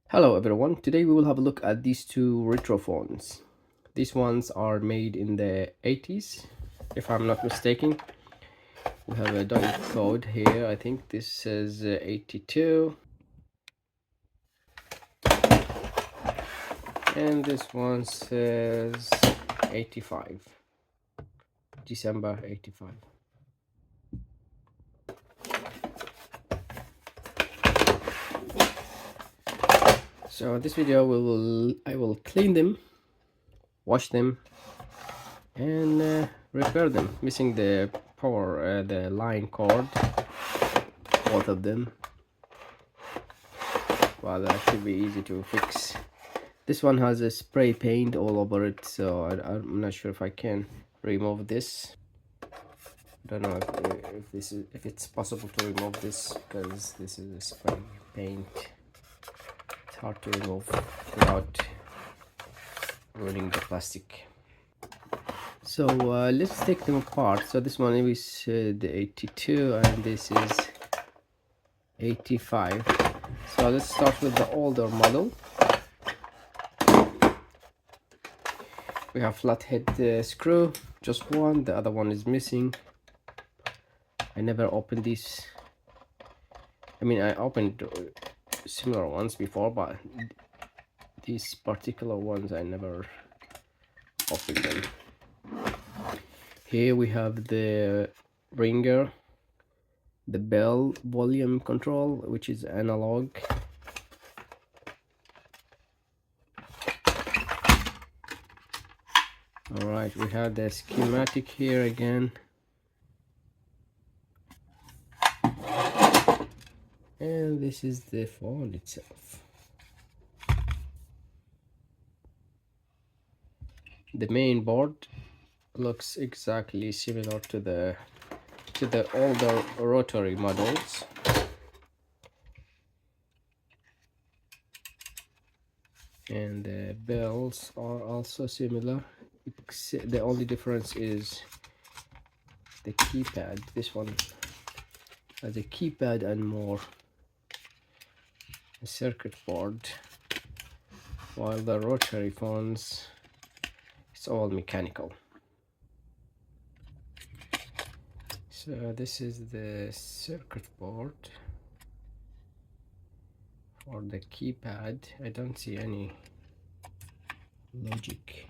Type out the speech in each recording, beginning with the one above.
Hello everyone, today we will have a look at these two retro phones. These ones are made in the 80s, if I'm not mistaken. We have a dot code here. I think this says 82, and this one says 85, December 85. So in this video I will clean them, wash them, and repair them, missing the power, the line cord, both of them. Well, that should be easy to fix. This one has a spray paint all over it, so I'm not sure if I can remove this. I don't know if it's possible to remove this, because this is a spray paint. It's hard to remove without ruining the plastic. So let's take them apart. So this one is the 82 and this is 85. So let's start with the older model. We have flathead screw, just one. The other one is missing. I never opened this. I mean, I opened similar ones before, but these particular ones I never opened them. Here we have the ringer, the bell volume control, which is analog. All right, we have the schematic here again. And this is the phone itself. The main board looks exactly similar to the older rotary models. And the bells are also similar. The only difference is the keypad. This one has a keypad and more a circuit board, while the rotary phones, it's all mechanical. So this is the circuit board. For the keypad, I don't see any logic.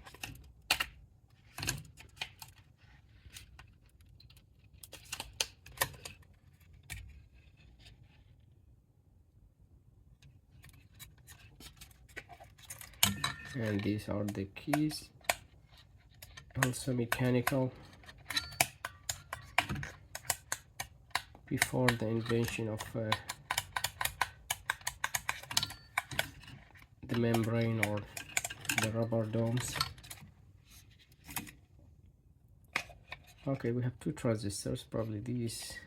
And these are the keys, also mechanical. Before the invention of the membrane or the rubber domes. Okay, we have two transistors. Probably these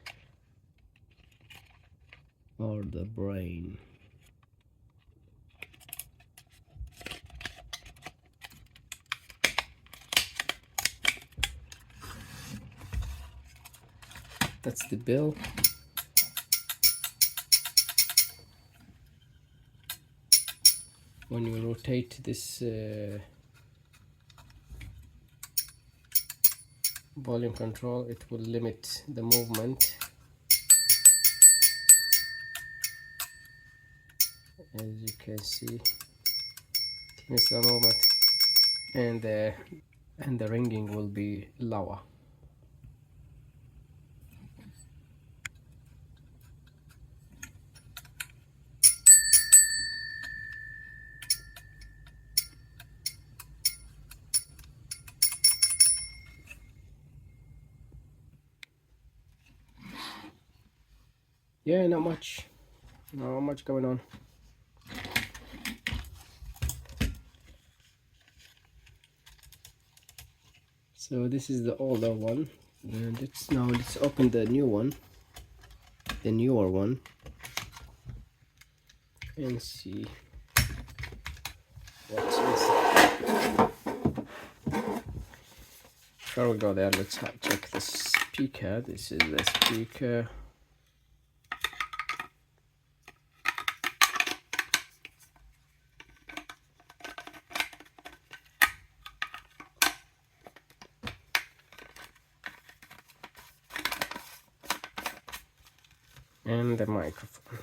are the brain. That's the bill. When you rotate this volume control, it will limit the movement. As you can see, limits the movement, and the ringing will be lower. Yeah, not much going on. So this is the older one, and let's open the new one, the newer one, and see what's inside. Before we go there, let's check the speaker. This is the speaker. and the microphone.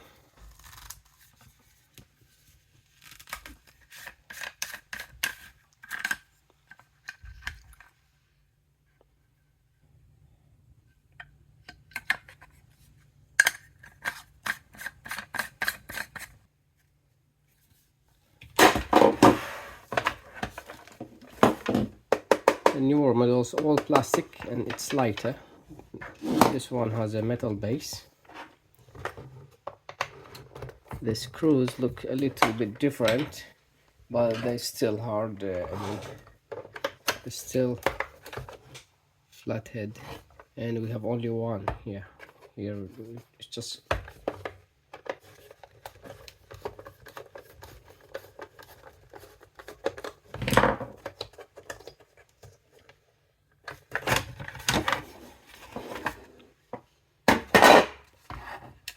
The newer models all plastic and it's lighter. This one has a metal base. The screws look a little bit different, but they're still hard. It's still flathead, and we have only one here. Here it's just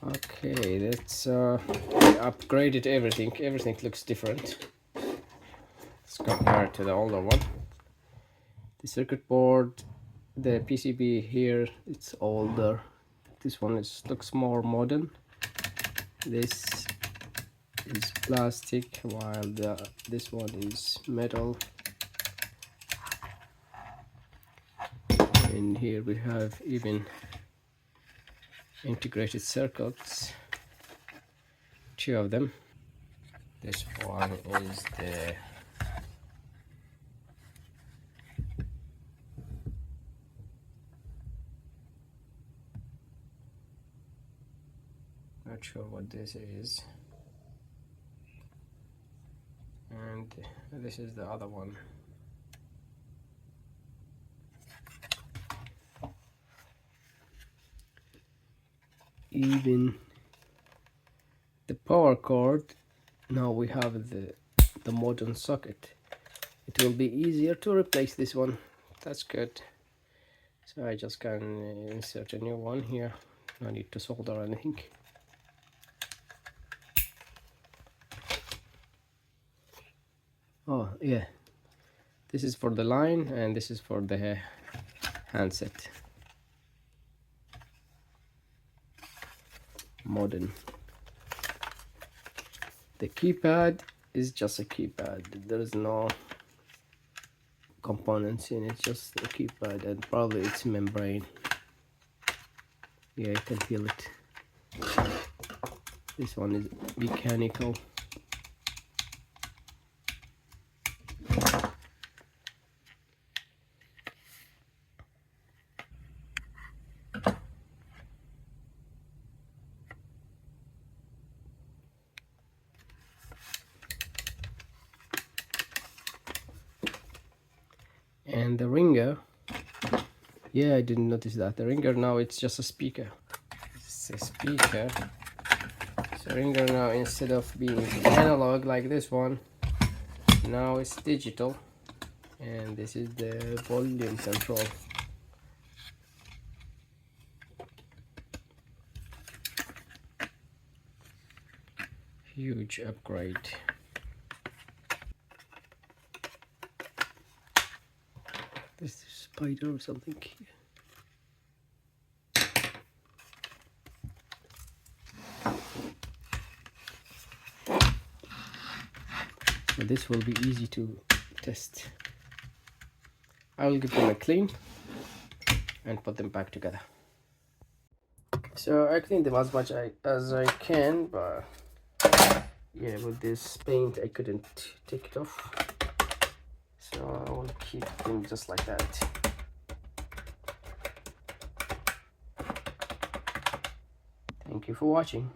okay. That's upgraded everything. Everything looks different. Let's compare it to the older one. The circuit board, the PCB here, it's older. This one looks more modern. This is plastic, while this one is metal. And here we have even integrated circuits, 2 of them. This one is the not sure what this is, and this is the other one. Even the power cord, now we have the modern socket. It will be easier to replace this one. That's good. So I just can insert a new one here. No need to solder anything. Oh yeah, this is for the line and this is for the handset. Modern. The keypad is just a keypad. There is no components in it, just a keypad, and probably it's membrane. Yeah, you can feel it. This one is mechanical. And the ringer, yeah, I didn't notice that. The ringer now, it's just a speaker. It's a speaker. So ringer now, instead of being analog like this one, now it's digital. And this is the volume control. Huge upgrade. This is a spider or something here. So this will be easy to test. I will give them a clean and put them back together. So I cleaned them as much as I can, but yeah, with this paint I couldn't take it off. So I will keep them just like that. Thank you for watching.